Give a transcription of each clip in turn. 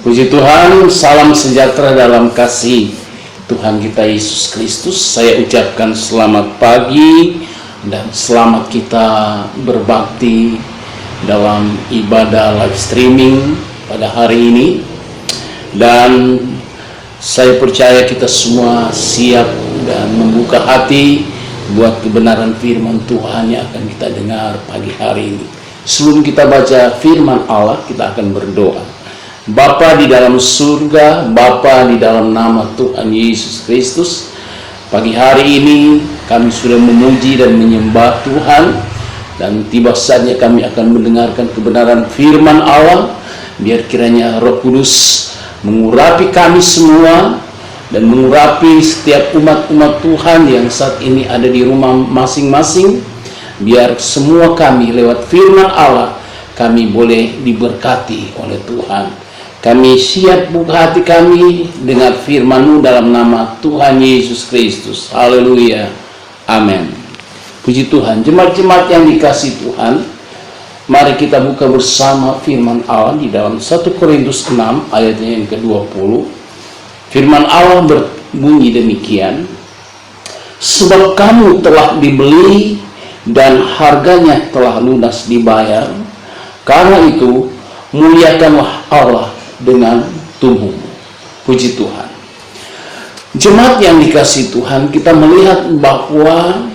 Puji Tuhan, salam sejahtera dalam kasih Tuhan kita Yesus Kristus. Saya ucapkan selamat pagi dan selamat kita berbakti dalam ibadah live streaming pada hari ini. Dan saya percaya kita semua siap dan membuka hati buat kebenaran firman Tuhan yang akan kita dengar pagi hari ini. Sebelum kita baca firman Allah, kita akan berdoa. Bapa di dalam surga, Bapa di dalam nama Tuhan Yesus Kristus, pagi hari ini kami sudah memuji dan menyembah Tuhan, dan tiba saatnya kami akan mendengarkan kebenaran firman Allah. Biar kiranya Roh Kudus mengurapi kami semua dan mengurapi setiap umat-umat Tuhan yang saat ini ada di rumah masing-masing. Biar semua kami lewat firman Allah kami boleh diberkati oleh Tuhan. Kami siap buka hati kami dengan firman-Mu dalam nama Tuhan Yesus Kristus. Haleluya. Amin. Puji Tuhan. Jemaat-jemaat yang dikasihi Tuhan, mari kita buka bersama firman Allah di dalam 1 Korintus 6 ayatnya yang ke-20. Firman Allah berbunyi demikian. Sebab kamu telah dibeli dan harganya telah lunas dibayar. Karena itu muliakanlah Allah dengan tubuhmu. Puji Tuhan. Jemaat yang dikasihi Tuhan, kita melihat bahwa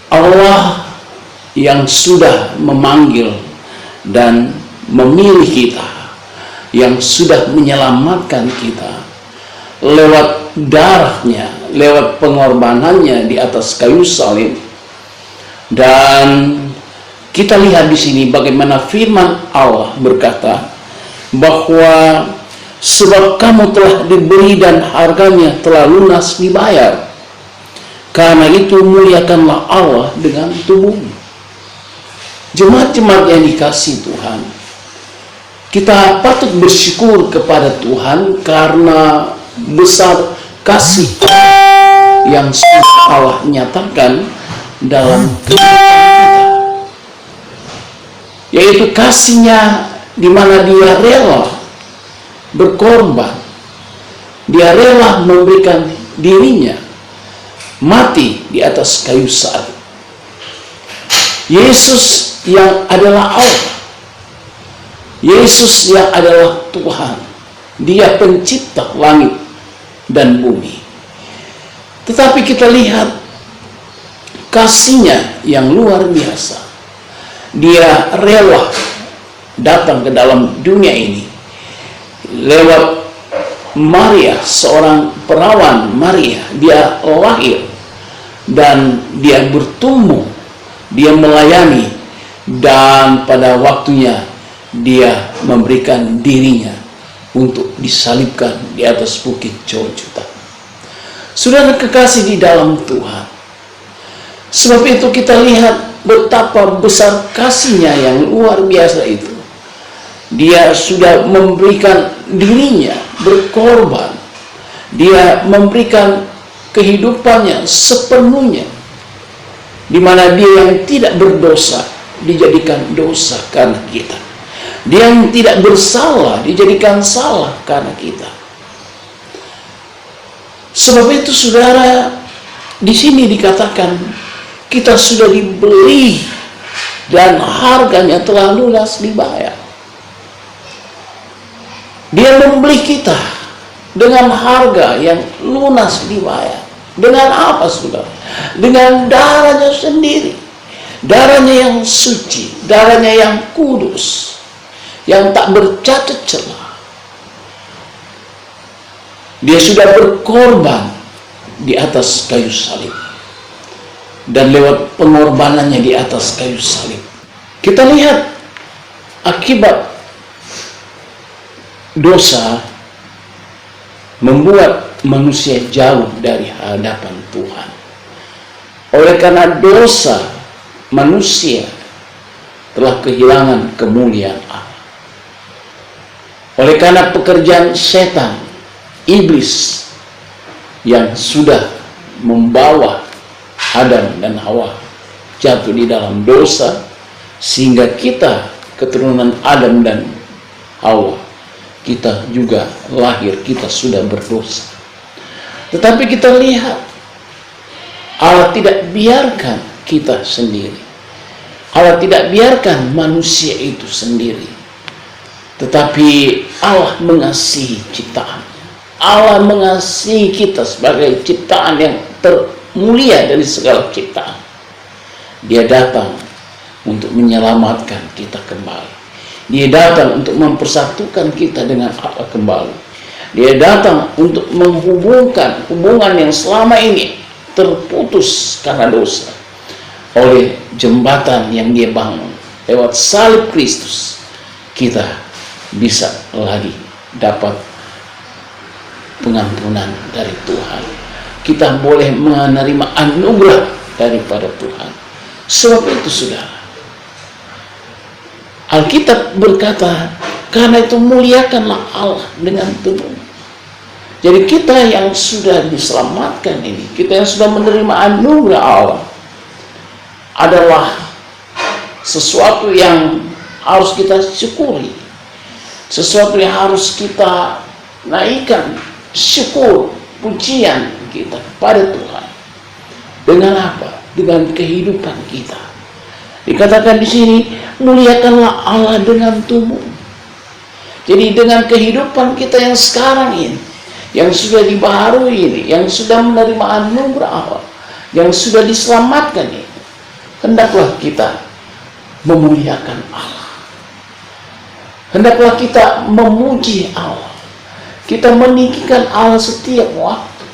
Allah yang sudah memanggil dan memilih kita, yang sudah menyelamatkan kita lewat darahnya, lewat pengorbanannya di atas kayu salib. Dan kita lihat di sini bagaimana firman Allah berkata bahwa sebab kamu telah dibeli dan harganya telah lunas dibayar. Karena itu muliakanlah Allah dengan tubuhmu. Jemaat-jemaat yang dikasihi Tuhan, kita patut bersyukur kepada Tuhan karena besar kasih yang sudah Allah nyatakan dalam kehidupan kita, yaitu kasihnya di mana Dia rela berkorban, Dia rela memberikan dirinya mati di atas kayu salib. Yesus yang adalah Allah, Yesus yang adalah Tuhan, Dia pencipta langit dan bumi. Tetapi kita lihat kasih-Nya yang luar biasa. Dia rela datang ke dalam dunia ini lewat Maria, seorang perawan Maria. Dia lahir dan dia bertumbuh, dia melayani, dan pada waktunya dia memberikan dirinya untuk disalibkan di atas bukit Golgota. Saudara kekasih di dalam Tuhan, sebab itu kita lihat betapa besar kasih-Nya yang luar biasa itu. Dia sudah memberikan dirinya, berkorban. Dia memberikan kehidupannya sepenuhnya, di mana Dia yang tidak berdosa dijadikan dosa karena kita. Dia yang tidak bersalah dijadikan salah karena kita. Sebab itu saudara, di sini dikatakan kita sudah dibeli dan harganya telah lunas dibayar. Dia membeli kita dengan harga yang lunas dibayar. Dengan apa, saudara? Dengan darahnya sendiri. Darahnya yang suci, darahnya yang kudus, yang tak bercacat celah. Dia sudah berkorban di atas kayu salib. Dan lewat pengorbanannya di atas kayu salib, kita lihat akibat dosa membuat manusia jauh dari hadapan Tuhan. Oleh karena dosa, manusia telah kehilangan kemuliaan Allah. Oleh karena pekerjaan setan, iblis yang sudah membawa Adam dan Hawa jatuh di dalam dosa, sehingga kita, keturunan Adam dan Hawa, kita juga lahir, kita sudah berdosa. Tetapi kita lihat, Allah tidak biarkan kita sendiri. Allah tidak biarkan manusia itu sendiri. Tetapi Allah mengasihi ciptaan. Allah mengasihi kita sebagai ciptaan yang termulia dari segala ciptaan. Dia datang untuk menyelamatkan kita kembali. Dia datang untuk mempersatukan kita dengan Allah kembali. Dia datang untuk menghubungkan hubungan yang selama ini terputus karena dosa oleh jembatan yang dia bangun. Lewat salib Kristus kita bisa lagi dapat pengampunan dari Tuhan. Kita boleh menerima anugerah daripada Tuhan. Sebab itu saudara, Alkitab berkata, karena itu muliakanlah Allah dengan tubuh. Jadi kita yang sudah diselamatkan ini, kita yang sudah menerima anugerah Allah, adalah sesuatu yang harus kita syukuri, sesuatu yang harus kita naikkan syukur, pujian kita kepada Tuhan. Dengan apa? Dengan kehidupan kita. Dikatakan di sini, muliakanlah Allah dengan tubuh. Jadi dengan kehidupan kita yang sekarang ini, yang sudah dibaharui ini, yang sudah menerima anugerah Allah, yang sudah diselamatkan ini, hendaklah kita memuliakan Allah. Hendaklah kita memuji Allah. Kita meninggikan Allah setiap waktu.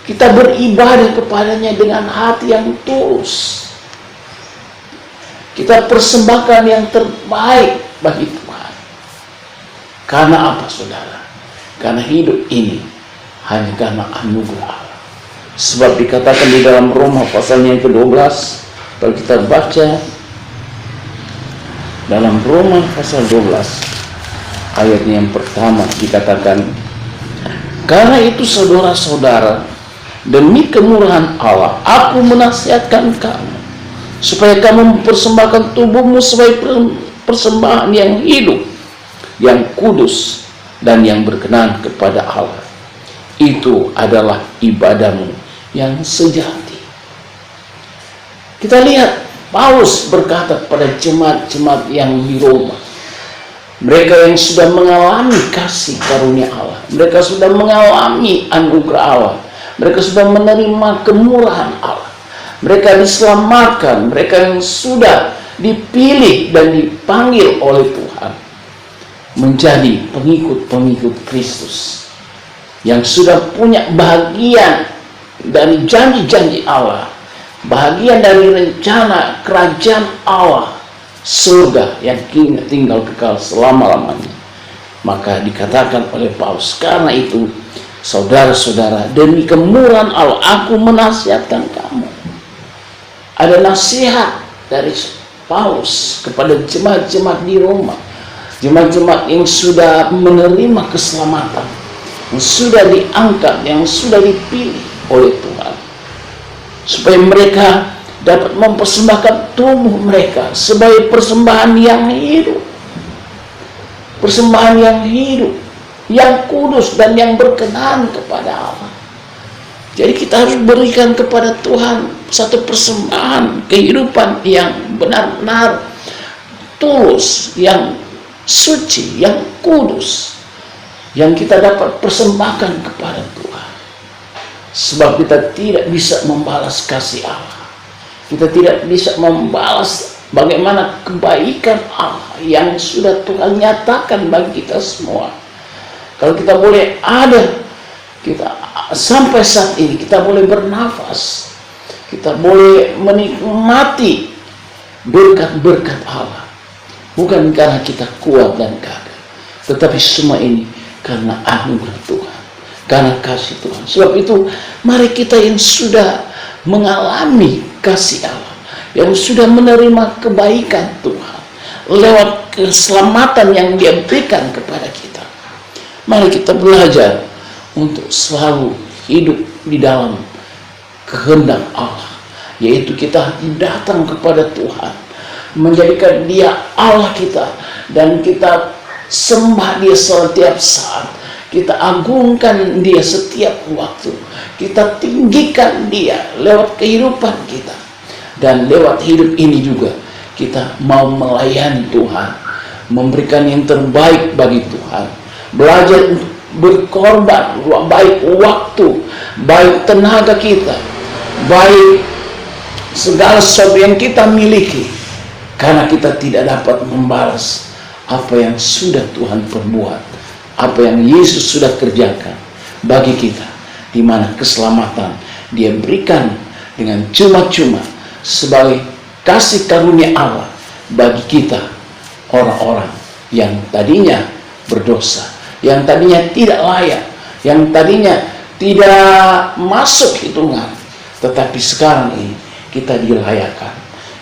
Kita beribadah kepadanya dengan hati yang tulus. Kita persembahkan yang terbaik bagi Tuhan. Karena apa saudara? Karena hidup ini hanya karena anugerah Allah. Sebab dikatakan di dalam Roma pasal yang ke-12, kalau kita baca dalam Roma pasal 12 ayat yang pertama, dikatakan, karena itu saudara-saudara, demi kemurahan Allah, aku menasihatkan kamu supaya kamu mempersembahkan tubuhmu sebagai persembahan yang hidup, yang kudus, dan yang berkenan kepada Allah. Itu adalah ibadahmu yang sejati. Kita lihat Paulus berkata pada jemaat-jemaat yang di Roma, mereka yang sudah mengalami kasih karunia Allah, mereka sudah mengalami anugerah Allah, mereka sudah menerima kemurahan Allah, mereka diselamatkan, mereka yang sudah dipilih dan dipanggil oleh Tuhan menjadi pengikut-pengikut Kristus, yang sudah punya bagian dari janji-janji Allah, bagian dari rencana kerajaan Allah, surga yang tinggal kekal selama-lamanya. Maka dikatakan oleh Paulus, karena itu saudara-saudara, demi kemurahan Allah, aku menasihatkan kamu. Ada nasihat dari Paulus kepada jemaat-jemaat di Roma, jemaat-jemaat yang sudah menerima keselamatan, yang sudah diangkat, yang sudah dipilih oleh Tuhan, supaya mereka dapat mempersembahkan tubuh mereka sebagai persembahan yang hidup, persembahan yang hidup, yang kudus dan yang berkenan kepada Allah. Jadi kita harus berikan kepada Tuhan satu persembahan kehidupan yang benar-benar tulus, yang suci, yang kudus, yang kita dapat persembahkan kepada Tuhan. Sebab kita tidak bisa membalas kasih Allah, kita tidak bisa membalas bagaimana kebaikan Allah yang sudah Tuhan nyatakan bagi kita semua. Kalau kita boleh ada, kita sampai saat ini kita boleh bernafas, kita boleh menikmati berkat-berkat Allah, bukan karena kita kuat dan gagah, tetapi semua ini karena anugerah Tuhan, karena kasih Tuhan. Sebab itu mari kita yang sudah mengalami kasih Allah, yang sudah menerima kebaikan Tuhan lewat keselamatan yang Dia berikan kepada kita, mari kita belajar untuk selalu hidup di dalam kehendak Allah, yaitu kita datang kepada Tuhan, menjadikan Dia Allah kita, dan kita sembah Dia setiap saat, kita agungkan Dia setiap waktu, kita tinggikan Dia lewat kehidupan kita. Dan lewat hidup ini juga kita mau melayani Tuhan, memberikan yang terbaik bagi Tuhan, belajar untuk berkorban, baik waktu, baik tenaga kita, baik segala sesuatu yang kita miliki, karena kita tidak dapat membalas apa yang sudah Tuhan perbuat, apa yang Yesus sudah kerjakan bagi kita, di mana keselamatan Dia berikan dengan cuma-cuma sebagai kasih karunia Allah bagi kita, orang-orang yang tadinya berdosa, yang tadinya tidak layak, yang tadinya tidak masuk hitungan, tetapi sekarang ini kita dilayakkan,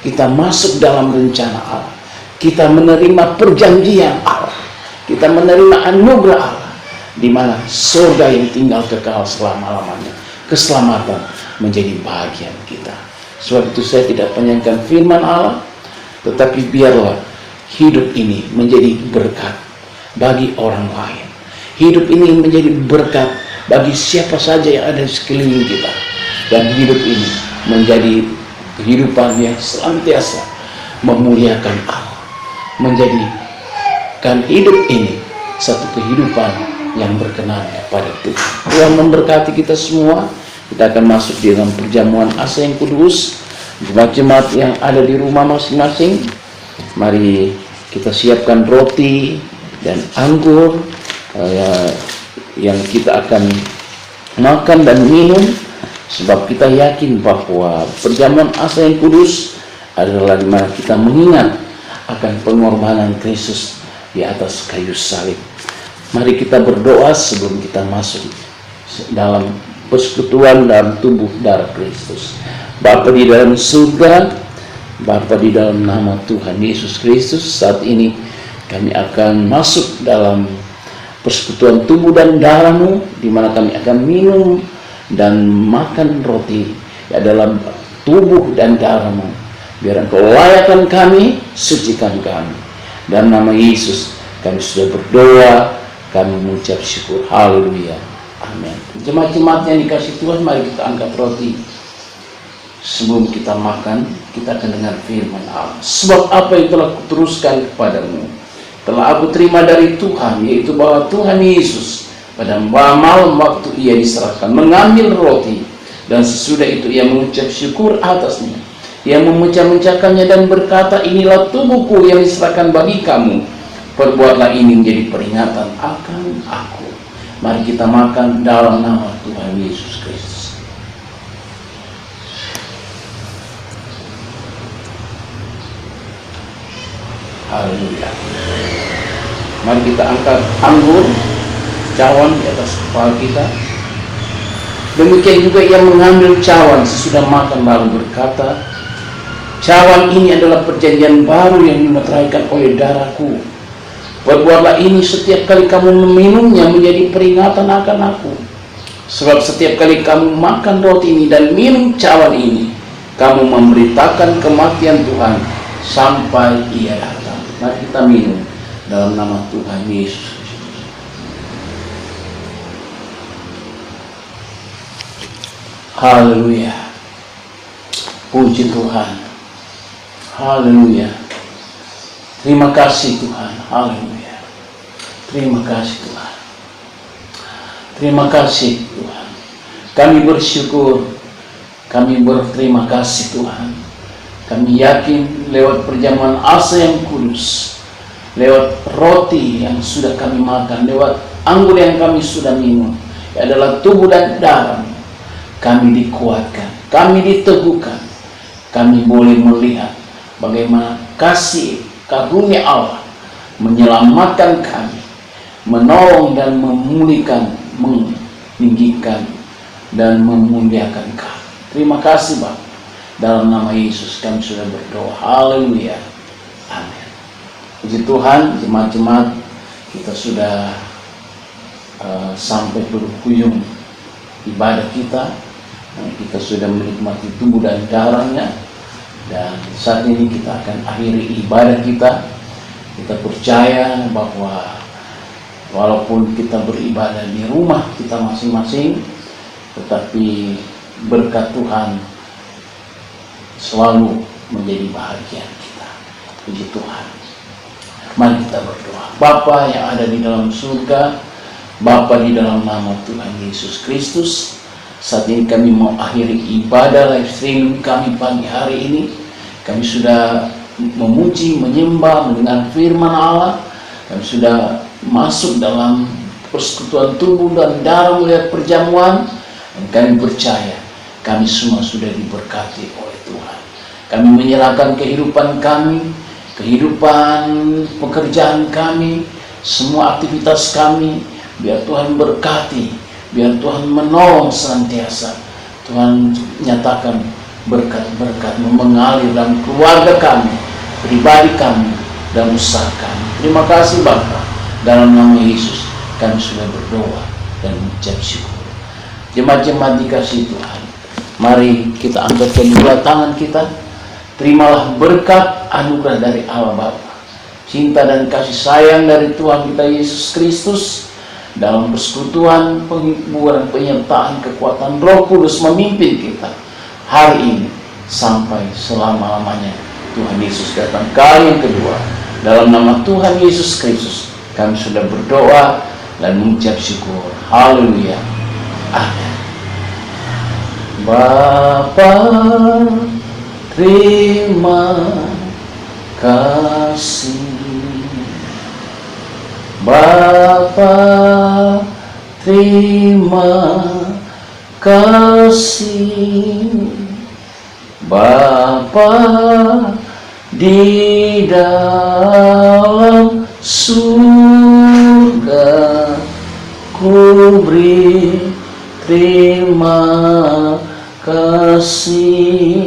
kita masuk dalam rencana Allah, kita menerima perjanjian Allah, kita menerima anugerah Allah, di mana surga yang tinggal kekal selama-lamanya, keselamatan menjadi bagian kita. Sebab itu saya tidak panjangkan firman Allah, tetapi biarlah hidup ini menjadi berkat bagi orang lain. Hidup ini menjadi berkat bagi siapa saja yang ada di sekeliling kita. Dan hidup ini menjadi kehidupan yang senantiasa memuliakan Allah, menjadikan hidup ini satu kehidupan yang berkenan kepada Tuhan. Tuhan memberkati kita semua. Kita akan masuk di dalam perjamuan asa yang kudus. Jemaat-jemaat yang ada di rumah masing-masing, mari kita siapkan roti dan anggur yang kita akan makan dan minum, sebab kita yakin bahwa perjamuan asa yang kudus adalah di mana kita mengingat akan pengorbanan Kristus di atas kayu salib. Mari kita berdoa sebelum kita masuk dalam persekutuan dalam tubuh darah Kristus. Bapa di dalam surga, Bapa di dalam nama Tuhan Yesus Kristus, saat ini kami akan masuk dalam persekutuan tubuh dan darah-Mu, di mana kami akan minum dan makan roti ya, dalam tubuh dan darah-Mu. Biar Engkau layakkan kami, sucikan kami. Dalam nama Yesus kami sudah berdoa, kami mengucap syukur. Haleluya. Amin. Jemaat-jemaat yang dikasih Tuhan, mari kita angkat roti. Sebelum kita makan, kita akan dengar firman Allah. Sebab apa yang telah kuteruskan kepadamu, telah aku terima dari Tuhan, yaitu bahwa Tuhan Yesus pada malam waktu Ia diserahkan, mengambil roti, dan sesudah itu Ia mengucap syukur atasnya. Ia memecah-mecahkannya dan berkata, inilah tubuhku yang diserahkan bagi kamu. Perbuatlah ini menjadi peringatan akan aku. Mari kita makan dalam nama Tuhan Yesus Kristus. Haleluya. Mari kita angkat anggur, cawan di atas kepala kita. Demikian juga Ia mengambil cawan sesudah makan lalu berkata, cawan ini adalah perjanjian baru yang dimeteraikan oleh darahku. Perbuatlah ini setiap kali kamu meminumnya menjadi peringatan akan aku. Sebab setiap kali kamu makan roti ini dan minum cawan ini, kamu memberitakan kematian Tuhan sampai Ia datang. Mari kita minum dalam nama Tuhan Yesus. Haleluya. Puji Tuhan. Haleluya. Terima kasih Tuhan. Haleluya. Terima kasih Tuhan. Terima kasih Tuhan. Kami bersyukur. Kami berterima kasih Tuhan. Kami yakin lewat perjamuan asa yang kudus, lewat roti yang sudah kami makan, lewat anggur yang kami sudah minum, adalah tubuh dan darah. Kami dikuatkan, kami diteguhkan. Kami boleh melihat bagaimana kasih karunia Allah menyelamatkan kami, menolong dan memulihkan, meninggikan dan memuliakan kami. Terima kasih Bapak. Dalam nama Yesus kami sudah berdoa. Haleluya. Amin. Puji Tuhan, jemaat-jemaat, kita sudah sampai berhujung ibadah kita. Kita sudah menikmati tubuh dan darahnya. Dan saat ini kita akan akhiri ibadah kita Kita percaya bahwa walaupun kita beribadah di rumah kita masing-masing, tetapi berkat Tuhan selalu menjadi bahagian kita. Puji Tuhan. Mari kita berdoa. Bapa yang ada di dalam surga, Bapa, di dalam nama Tuhan Yesus Kristus, saat ini kami mau akhiri ibadah live streaming kami pagi hari ini. Kami sudah memuji, menyembah, mendengar firman Allah. Kami sudah masuk dalam persekutuan tubuh dan darah melihat perjamuan. Dan kami percaya kami semua sudah diberkati oleh Tuhan. Kami menyerahkan kehidupan kami, kehidupan pekerjaan kami, semua aktivitas kami, biar Tuhan berkati, biar Tuhan menolong senantiasa. Tuhan nyatakan berkat-berkat mengalir dalam keluarga kami, pribadi kami, dan usaha kami. Terima kasih Bapa. Dalam nama Yesus kami sudah berdoa dan mengucap syukur. Jemaat-jemaat dikasihi Tuhan, mari kita angkat kedua tangan kita. Terimalah berkat anugerah dari Allah Bapa, cinta dan kasih sayang dari Tuhan kita Yesus Kristus, dalam persekutuan, penghiburan, penyertaan, kekuatan Roh Kudus memimpin kita hari ini sampai selama-lamanya. Tuhan Yesus datang kali yang kedua. Dalam nama Tuhan Yesus Kristus kami sudah berdoa dan mengucap syukur. Haleluya. Amin. Bapa, terima kasih. Bapa, terima kasih. Bapa di dalam surga, ku beri terima kasih.